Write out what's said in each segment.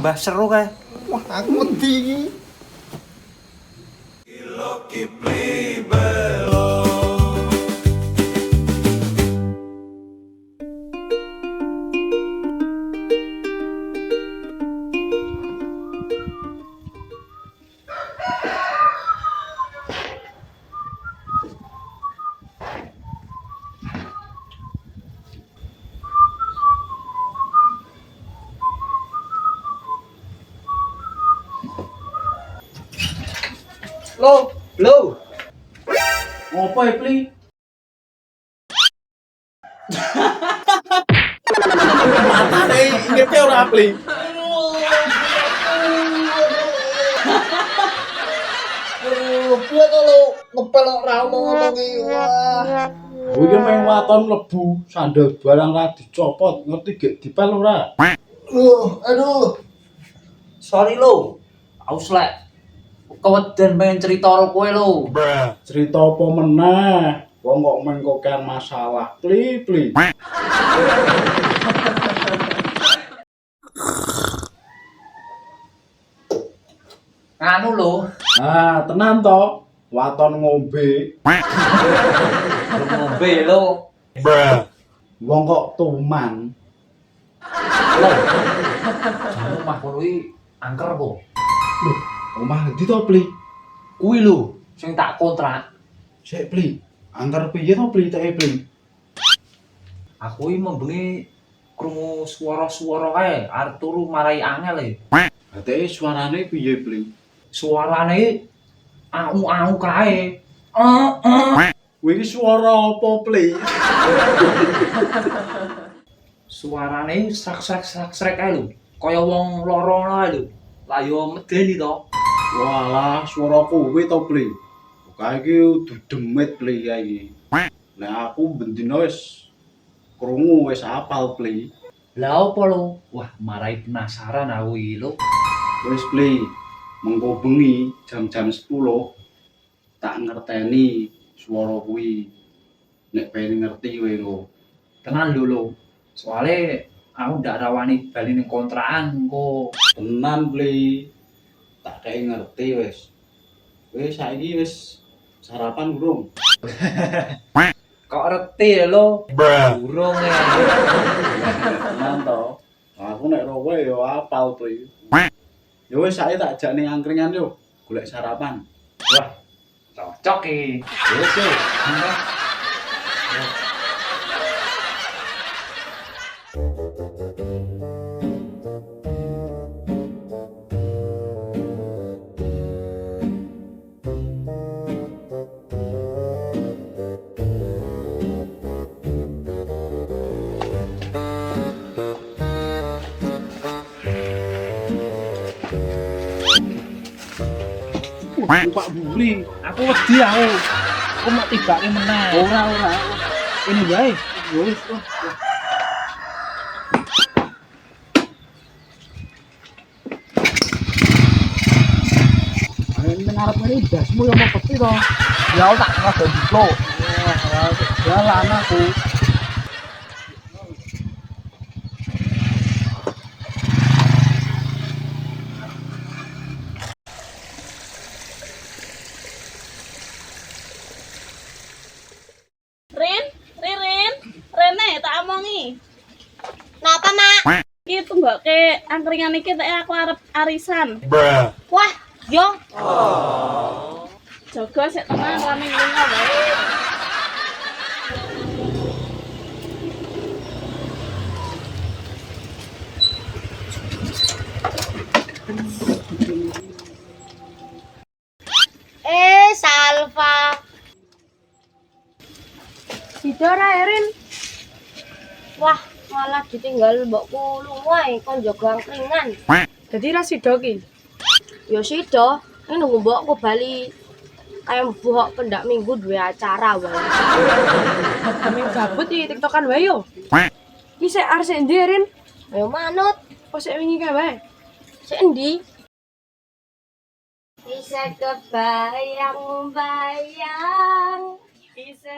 tambah seru kae. Wah, aku wedi iki. Lo. Ngopo ya, Pli? Matane ngepe ora Pli. Piye to lo ngepel ora ngomong iki. Wah. Kowe iki meng waton mlebu sandal barang ra dicopot, ngerti gek dipel ora? Aduh. Sorry lo. Aus lek. Keweden pengen cerita karo kowe lo. Cerita apa meneh? Wong kok meng kokean masalah, Pli. Anu lo. Ah, tenan to. Waton ngombe. Ngombe lo. Wong kok tuman. Lo. Jane omah kono iki angker po. Lho, omah endi to, Pli? Kuwi lho sing tak kontrak. Sik, Pli. Angker piye to, Pli? Teke, Pli. Aku iki membengi krungu swara-swara kae arep turu marai angel e. Ateke suarane piye, Pli? Suarane au kae. Kowe iki swara apa, Pli? Suarane srak kae lho. Kaya wong lara kae lho. Lah yo medeni to. Walah, swara kowe to, Pli. Kae iki udu demit, Pli, kae iki. Lah aku bendina wis krungu wis apal, Pli. Lah opo lho? Wah, marai penasaran aku iki lho. Wis, Pli. Mengko bengi jam-jam 10 tak ngerteni swara kuwi. Nek pengen ngerti kowe engko. Tenan lho. Soale aku ndak rawani bali ning kontrakan engko. Tenan, Pli. Tak kei ngerti wis. Kowe saiki wis sarapan urung? Kok reti lho? Burung e. Tenan to. Aku nek ro kowe ya apal, Pli. Ya wis saiki tak ajak ning angkringan yo, golek sarapan. Wah, cocok iki. Wis yo. Pak Buli, Aku wedi aku. Aku mau tibake meneh. ora. Ini wae. Wis. Ayo ning arep ngene dasmu yo mau peti to. Ya tak rada diplo. Jalan aku. Rene tak omongi. Napa, Mak? Iki tunggoke angkringan iki tak aku arep arisan. Wah, yo. Jaga sik tenang rame lunga wae. Salva. Sidora Erin. Wah, malah ditinggal mbokku lunga kon jaga angkringan. Dadi ra sida ki. Yo sida, ini nunggu mbokku bali. Kayak buhok pendak minggu duwe acara wae. Kami gabut iki tiktokan wae yo. Iki sik arep sik ndi Erin? Ayo manut, Kok sik wingi kae wae? sik endi? Bisa kebayang, bisa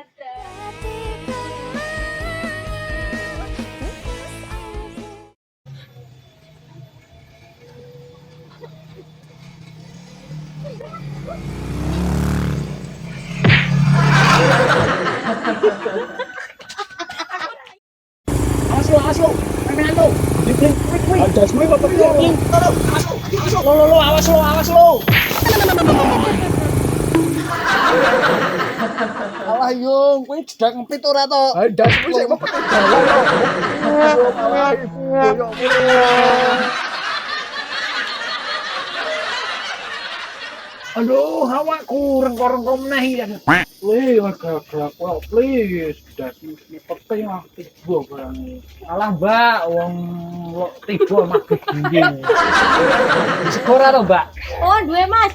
dasmu kok petir pli. Lo, awas lo. Alah yung, kowe jedak ngepit ora to? Ah dasmu sik kok petir dalan. Alah ibu yo. Aduh, awakku rengko-rengko meneh ya. Pli, agak please. Dasmu petir mah tiba barang. Alah, Mbak, wong tiba maghrib dingin. Segora to, Mbak? Oh, duwe Mas.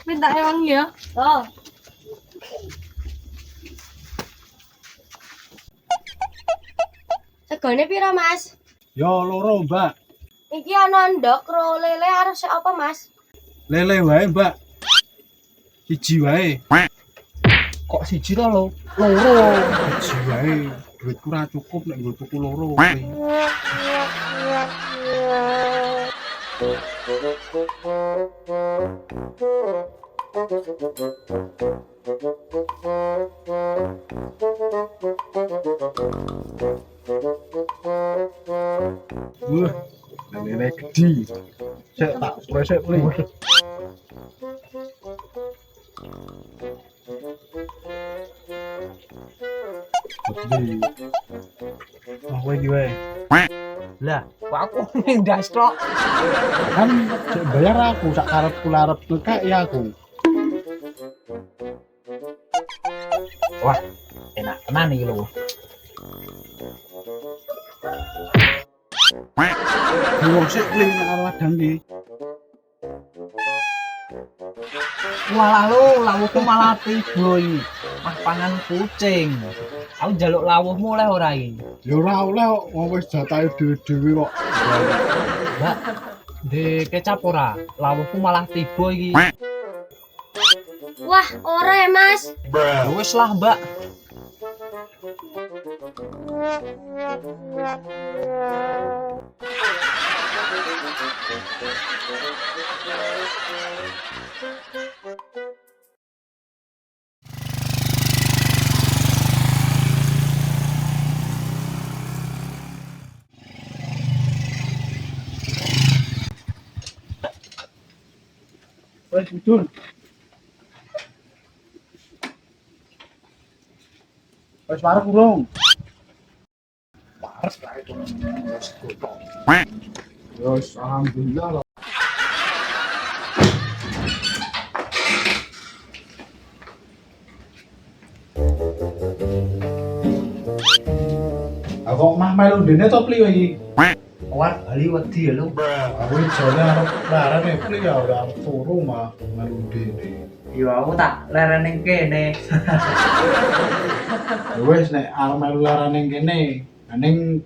Minta emang ya. Oh. Segone pira, Mas? Yo loro, Mbak. Iki ana ndok ro lele arep sik apa, Mas? Lele wae, Mbak. Siji wae. Kok siji to lo? Loro. Siji wae. Duitku ora cukup nek nggo tuku loro. Wah, lele gede. Sik tak presek pli. Gede. Oh, kowe iki wae. Lah, kok aku ndas tok. Kan sik bayar aku sak karepku arep nekak ya aku. Wah, enak tenan iki lho. Wong sik pli nek arep ladang iki. Walah lo, lawuhku malah tiba iki. Mah pangan kucing. Aku njaluk lawuhmu oleh ora iki. Ya ora oleh kok wong wis jatahe dhewe-dhewe kok. Mbak, di kecap ora? Lawuhku malah tiba iki. Wah, ora ya, Mas. Ya wis lah, Mbak. Wes budul. Wes parek urung. Pares lah itu. Wes alhamdulillah lah. Aku mah melu dene to pli iki. Awak bali wedi ya lo. Aku jane arep laran e pli ya ora arep turu mah melu dene. Yo aku tak leren ning kene. Ya wis nek arep melu laran ning kene, ning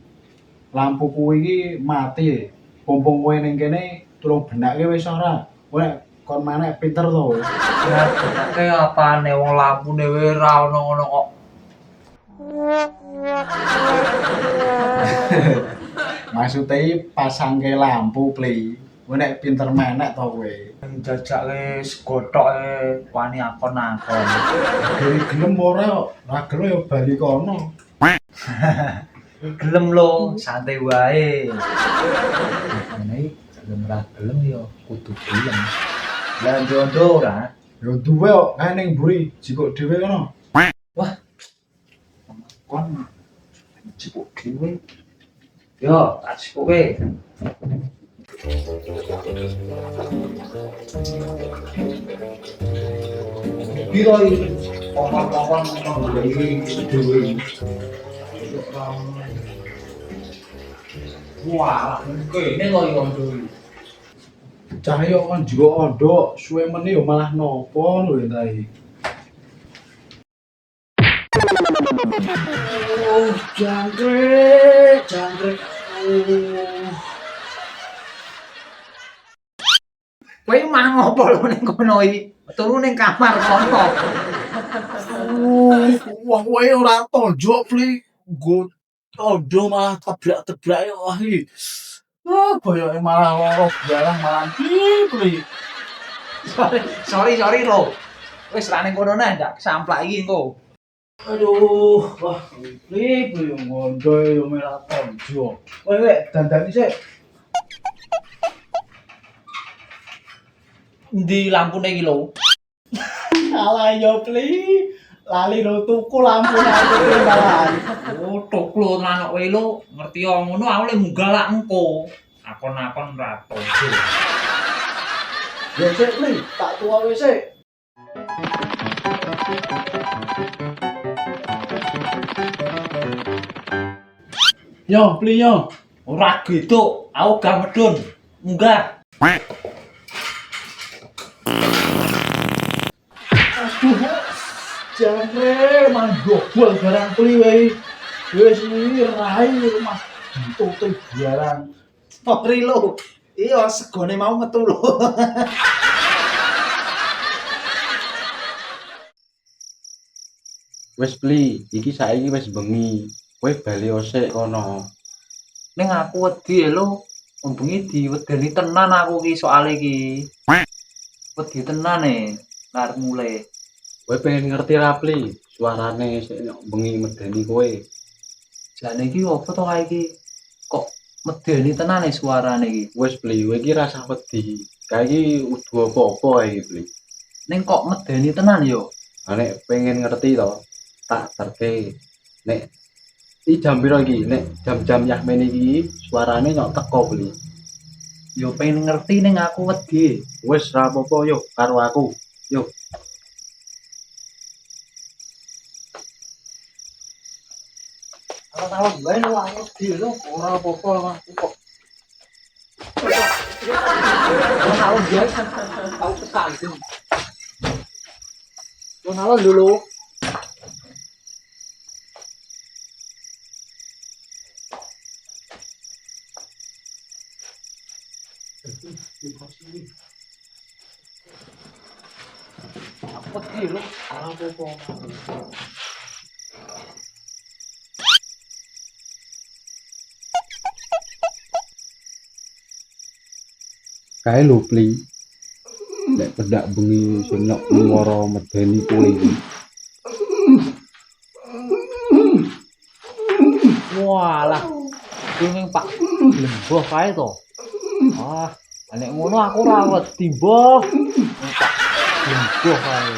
lampu kuwi iki mati. Pompong kowe ning kene tulung benake wis ora. Kowe nek kon manek pinter to. Ya benake apane wong lampune wae ora ono-ono kok. Maksudnya pasangke lampu pli. Kowe nek pinter menek to kowe. Jajake segotoke wani akon-akon. Dewe gelem ora kok. Ora gelem ya bali kono. Gelem lo, santai wae. Ngene gelem ra gelem yo kudu gelem. Lah jondo ora? Ya duwe kok kae ning mburi jikok dhewe kono. Kon cipuk dhewe. Yo, tak cipuke. Piro iki? Pokok-pokok nang iki dhewe. Wah, kene kok yo dhewe. Cahya kan juga ondo, suwe meneh yo malah nopo lho entahe. Oh, jangkrik. Kowe mah ngopo lho ning kono iki? Turu ning kamar konto. Wong kowe ora tonjok pli. Nggo ondo malah tabrak-tabrak wah iki. Koyoke malah loro barang malah pli. Sorry lo. Wis ra ning kono neh ndak kesamplak iki engko. Aduh, wah, ribet yang ngondo yang merah tonjol. Weh, dandan sih. Di lampune iki lho. Salah yo, Pli. Lali lo tuku lampu aku ketinggalan. Oh, toklo tenan kok kowe lho. Ngerti yo ngono aku le munggah lak engko. Akon-akon ra tonjol. Ya sik, Pli, tak tua wis sik. Yo, Pli yo. Ora gitu, aku gak medun. Munggah. Aduh, jangkrik mandobol barang Pli wae. Wis iki rai Mas ditutul barang. Sorry lo. Iya, segone mau metu lo. Wes Pli, iki saiki wis bengi. Kowe bali osek kono. Ning aku wedi lho. Umbengi diwedeni tenan aku ki soal iki. Wedi tenan arep mulai. Kowe pengen ngerti ra Pli? Suarane sik nek bengi medeni kowe. Jane iki opo to kae iki? Kok medeni tenan suarane iki? Wes Pli, kowe iki rasa wedi. Kae iki udu apa-apa iki Pli. Ning kok medeni tenan yo? Nek pengen ngerti to, tak terke. Nek iki jam piro iki? Nek jam-jam Yahmen iki suarane nyok teko Pli. Yo pengen ngerti ning aku wedi. Wes ra apa-apa yuk karo aku. Yuk. Kalau bae lho aku wedi lho, ora apa-apa aku kok. Kalau biar tahu sekali. Kenalan dulu. Aku wedi lho, ora apa-apa. Kae lho Pli. Nek pendak bengi sing nyok ngoro medeni kowe iki. Walah, ini Pak Lemboh kae to. Ah, nek ngono aku ora wedi, Mbah. Pak Lemboh kae.